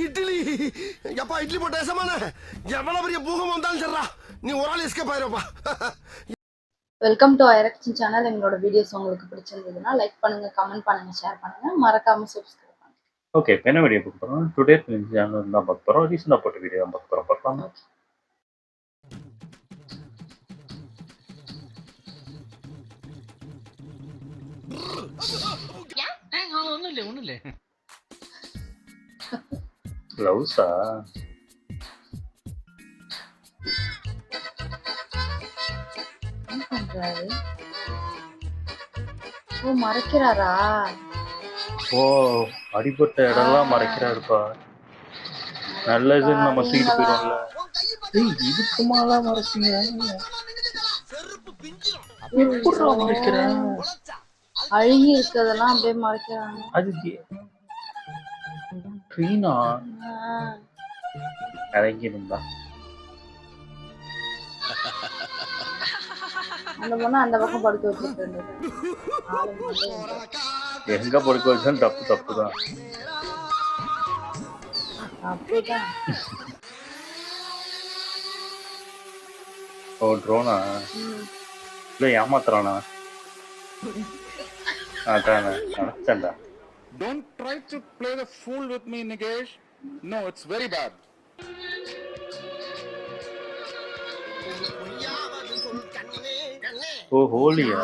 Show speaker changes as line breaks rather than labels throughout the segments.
இட்லி எப்பா இட்லி போட்ட ஏசமான எவ்வளவு பெரிய பூகம் வந்தாலும் சரிடா நீ ஒரு ஆள் எஸ்கேப் ஆயிருப்பா.
வெல்கம் டு ஐரக்ஷன் சேனல். எங்களோட வீடியோஸ் உங்களுக்கு பிடிச்சிருந்ததுன்னா லைக் பண்ணுங்க, கமெண்ட் பண்ணுங்க, ஷேர் பண்ணுங்க, மறக்காம சப்ஸ்கிரைப் பண்ணுங்க.
ஓகே, என்ன வீடியோ பார்க்க போறோம்? டுடே சேனல் தான் பார்க்க போறோம். ரீசெண்டாக போட்ட வீடியோ தான் பார்க்க போறோம். பார்க்கலாம்.
ஒன்றும் இல்லை
ப்ளவுஸா?
என்ன பண்றாரு? ஓ, மறைக்கிறாரா?
ஓ, அடிபட்ட இடம்லாம் மறைக்கிறாருப்பா. நல்லதுன்னு நம்ம தூக்கிட்டு போயிடுவோம்ல. இதுக்குமாலாம் மறைச்சிங்க? எப்படா மறைக்கிறேன்?
அழுகி இருக்கிறதெல்லாம் அப்படியே மறைக்கிறாங்க.
அது ட்ரீனா இறங்கிருந்தா
அந்த பொண்ணு அந்த பக்கம் படுக்க வச்சிருக்கேன்.
எங்க படுக்க வச்சாலும் தப்பு தான்.
அப்படிதான்.
ஓ, ட்ரோனா? இல்லை, ஏமாத்துறானா? அதானே நினைச்சேன்டா.
Don't try to play the fool with me, Nikesh. No, it's very bad.
ஓ, ஹோலியா?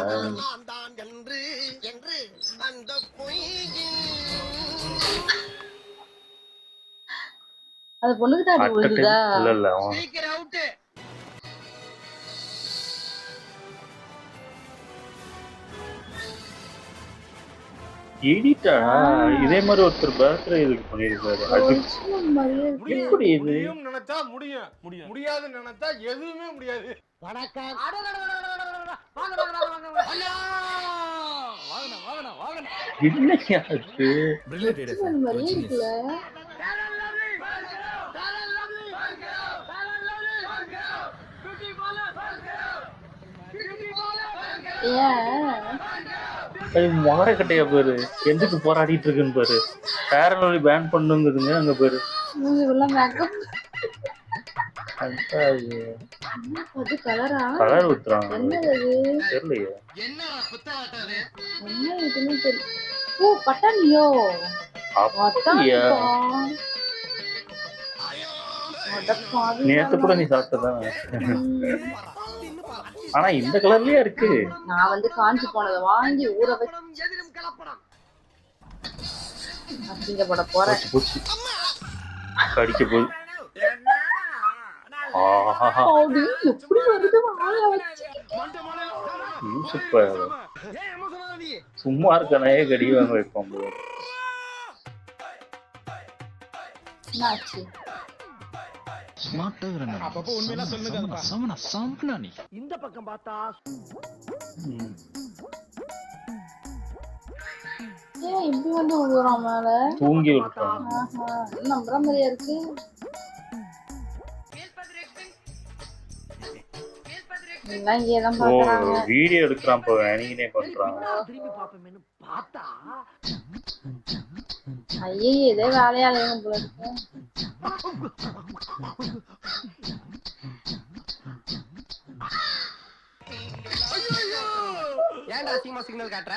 அந்த பொண்ணுக்கு தான் அடி விழுகுதா?
இல்ல எடிட்டா இதே மாதிரி ஒருத்தர் பர்த்டே இதுக்கு பண்ணிருக்காரு. அது எப்படி இது?
நினைச்சா முடியும், முடியாதுன்னு நினைச்சா எதுவுமே முடியாது.
என்னையா அது? மொகரக்கட்டையா பாரு, எதுக்கு போராடிட்டு இருக்குன்னு பாரு. பேரலி பேன் பண்ணுங்குதுங்க அங்க பாரு. கலர் ஊத்துறாங்க. தெரியலையே.
ஓ, பட்டாணியோ?
நேத்து கூட நீ சாப்பிட்டதான். ஆனா இந்த கலர்லயே இருக்கு.
நான் வந்து காஞ்சி போனதை வாங்கி ஊற வச்சு அப்படிங்க போட போறேன்.
கடிக்க போகுது.
எப்படி வருது?
சும்மா இருக்கனே கடி வாங்க வைப்போம்.
இந்த பக்கம் பார்த்தா
ஏன் இப்படி வந்து விழுறான் மேல?
தூங்கி விட்டான்.
நம்புற மாதிரியா இருக்கு.
வீடியோ எடுக்கிறான் போ, வேணிங்கனே பண்றான்.
ஐயே, இதே வேலையாளையும் போல இருக்கு.
ஏன்டா அசிங்கமா சிக்னல் காட்டுற?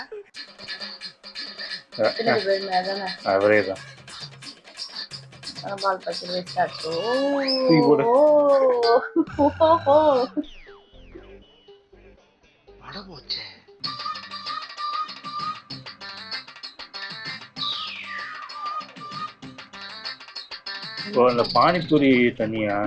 அவரேதான்.
பால் பச்சை வேஸ்டாச்சோ.
ஓ, அந்த பானிபூரி தனியா?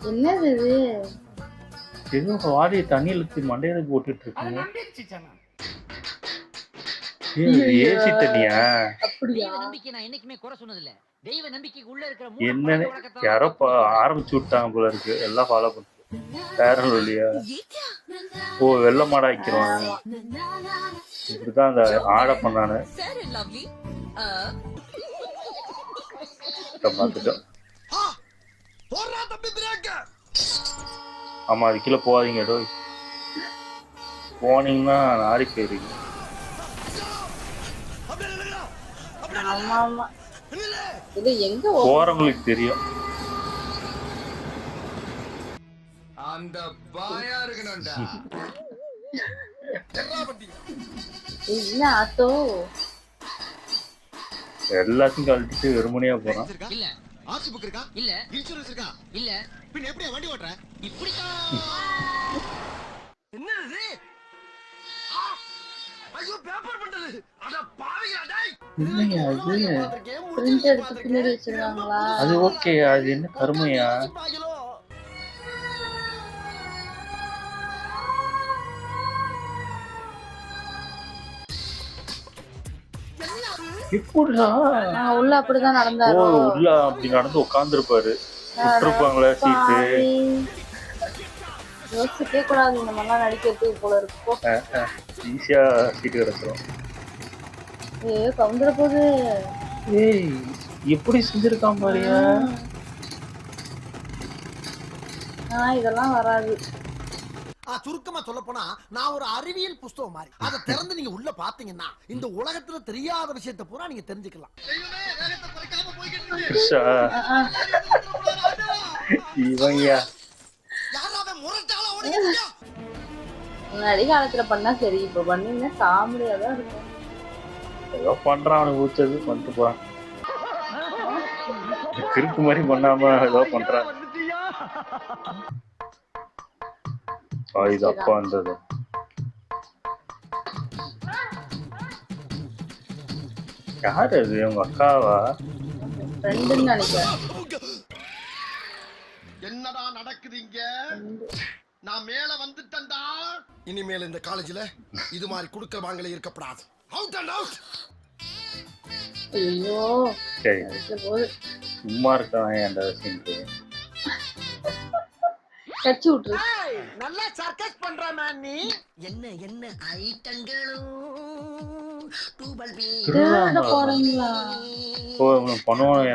என்னது இது?
ஏதோ வாடி தண்ணியிலுக்கு மண்டையில போட்டுட்டு இருக்குங்க. ஏசி தண்ணியா? என்னன்னு யாரோ ஆரம்பிச்சு விட்டாங்க போல இருக்கு. எல்லாம் ஃபாலோ பண்ணு. பேரல் இல்லையா? ஓ, வெள்ள மாடா வைக்கிறோம். இப்படிதான் அந்த ஆடை பண்ணானு. பார்த்துட்டோம்.
போடுறா தம்பி பிரேக்.
ஆமா அது கீழே போகாதீங்க. டோய் போனீங்கன்னா நாரி போயிருங்க.
அப்படியே நில்லுடா.
ஆமா ஆமா
நில்லு.
இது எங்க
போறவங்களுக்கு தெரியும்.
அந்த பாயா இருக்கணும்டா.
என்ன ஆட்டோ
எல்லாத்தையும் கழட்டிட்டு வெறுமனையா போறான்.
இல்ல
ஆர்சி புக் இருக்கா?
இல்ல
இன்சூரன்ஸ் இருக்கா?
இல்ல
பின்ன எப்படி வண்டி ஓட்டுற?
இப்படித்தான்.
என்னது? ஆ! ஐயோ பேப்பர் பண்டல். அட பாவிங்களா டேய்.
இல்லையா அது
பிரிண்ட் எடுத்து பின்னாடி வச்சிருக்காங்களா?
அது ஓகே. அது என்ன கருமையா? எப்படிடா
உள்ள அப்படிதான்
ஓ
நடந்தாரோ?
உள்ள அப்படி நடந்து உட்காந்துருப்பாரு. விட்டுருப்பாங்களா சீட்டு?
யோசிக்கவே கூடாது இந்த மாதிரிலாம் நடிக்கிறதுக்கு போல இருக்கு.
ஈஸியா சீட்டு கிடைச்சிடும்.
கவுந்துட போகுது.
ஏய் எப்படி செஞ்சிருக்கான் பாரியா?
இதெல்லாம் வராது.
சுருக்கமா சொல்ல போனா நான் ஒரு அறிவியல் புஸ்தகம் மாதிரி. அதை திறந்து நீங்க உள்ள பாத்தீங்கன்னா இந்த உலகத்துல தெரியாத விஷயத்தை பூரா நீங்க தெரிஞ்சுக்கலாம்.
இவங்கயா
முன்னாடி காலத்துல பண்ணா சரி, இப்ப பண்ணீங்கன்னா காமெடியா தான் இருக்கும்.
ஏதோ பண்றான், அவனுக்கு ஊச்சது பண்ணிட்டு போறான். கிறுக்கு மாதிரி பண்ணாம ஏதோ பண்றான். இது அப்பா வந்தது. யாரு அது? உங்க அக்காவா?
ஃப்ரெண்டுன்னு நினைக்கிறேன்.
என்னடா நடக்குது இங்க? நான் மேல வந்துட்டேன்டா. இனிமேல் இந்த காலேஜ்ல இது மாதிரி குடுக்க வாங்கல இருக்கப்படாது. Out and out.
ஐயோ
சரி சும்மா இருக்கான். ஏன்டா சீன்ட்டு
கட்சி விட்டுரு.
நல்லா சர்க்கஸ் பண்ற மேன் நீ. என்ன என்ன ஐட்டங்களும்
போறீங்களா?
பண்ணுவானு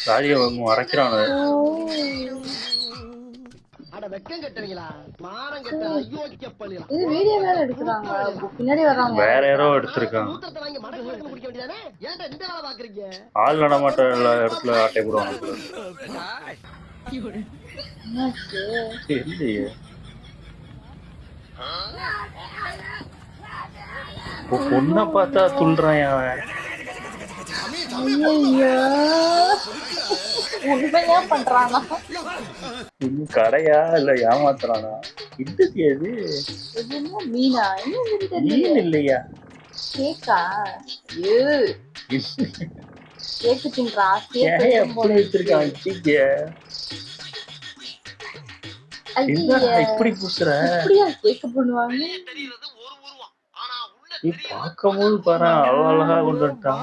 சாரியை அரைக்கிறானு.
அட வெக்கம் கட்டுறீங்களா? மானம் கட்ட அயோக்கிய பள்ளியா.
இது வீடியோ வேற எடுக்கறாங்க. பின்னாடி வர்றாங்க.
வேற யாரோ எடுத்திருக்காங்க.
மூத்திரத்தை வாங்கி மடக்கு குடிக்க வேண்டியதானே? ஏன்டா இந்த வேலை பாக்குறீங்க?
ஆள் நடமாட்ட இடத்துல ஆட்டை போடுவாங்க. இல்லையே பொண்ணை பார்த்தா துள்றான் அவன்.
உண்மையா பண்றானா?
இன்னும் கடையா இல்ல ஏமாத்துறானா? இது எது?
மீனா?
மீன் இல்லையா?
கேக்கா? கேக்கு தின்றா?
எப்படி வச்சிருக்கான்? இப்படி பூசுற
கேக்கு பண்ணுவாங்க.
பார்க்கும்போது பாரு அவ்வளவு அழகா கொண்டு வந்துட்டான்.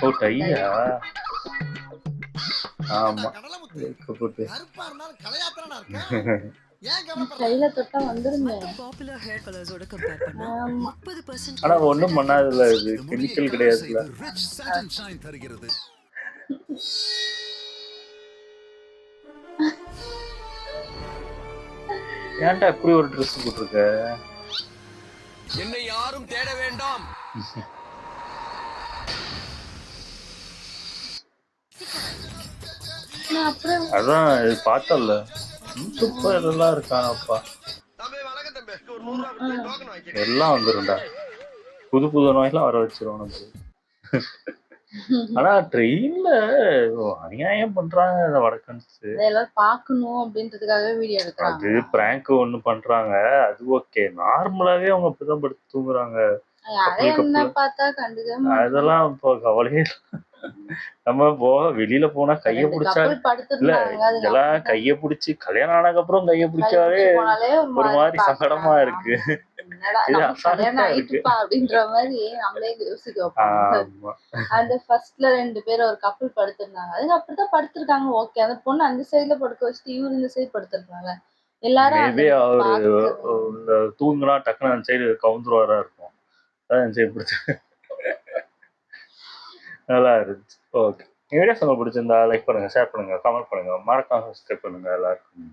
ஓ டையா? ஆமா போட்டு
கையில தொட்டா வந்துருமே.
ஆனா ஒண்ணும் பண்ணாதுல. இது கெமிக்கல் கிடையாதுல. ஏன்டா இப்படி ஒரு ட்ரெஸ் போட்டிருக்க?
என்னை யாரும் தேட வேண்டாம்.
அதான் இது பார்த்தல சூப்பர் இதெல்லாம் இருக்கானப்பா. எல்லாம் வந்துருண்டா. புது புது நோயெல்லாம் வர வச்சிரும் உனக்கு. ஆனா ட்ரெயின்ல அநியாயம் பண்றாங்க வடக்கன்ஸ்.
எல்லாரும் பாக்கணும் அப்படின்றதுக்காக வீடியோ எடுக்கிறாங்க.
அது பிராங்க் ஒண்ணு பண்றாங்க. அது ஓகே. நார்மலாவே அவங்க அப்படிதான் படுத்து தூங்குறாங்க. அதெல்லாம் இப்போ கவலையே. நம்ம வெளியில போனா கைய பிடிச்சா இல்ல இதெல்லாம் கைய பிடிச்சி கல்யாணம் ஆனதுக்கு அப்புறம் கைய பிடிச்சாவே ஒரு மாதிரி சங்கடமா இருக்கு.
அப்படின்ற மாதிரி நம்மளே யோசிக்க வைப்பாங்க. அந்த ஃபர்ஸ்ட்ல 2 பேர் ஒரு கப்பல் படுத்திருந்தாங்க. அதுக்கு அப்படிதான் படுத்திருக்காங்க. ஓகே அந்த பொண்ணு அந்த சைட்ல படுக்க வச்சுட்டு இவரு இந்த சைடு படுத்திருக்காங்க. எல்லாரும்
மேபி
அதை
அவரு
பார்க்க
தூங்குனா டக்குனு அந்த சைடு கவுந்துருவாரா இருக்கும். அதான் அந்த சைடு பிடிச்சி நல்லா இருந்துச்சு. ஓகே, வீடியோஸ் உங்களுக்கு பிடிச்சிருந்தா லைக் பண்ணுங்க, ஷேர் பண்ணுங்க, கமெண்ட் பண்ணுங்க, மறக்காம சப்ஸ்கிரைப் பண்ணுங்க எல்லாருக்கும்.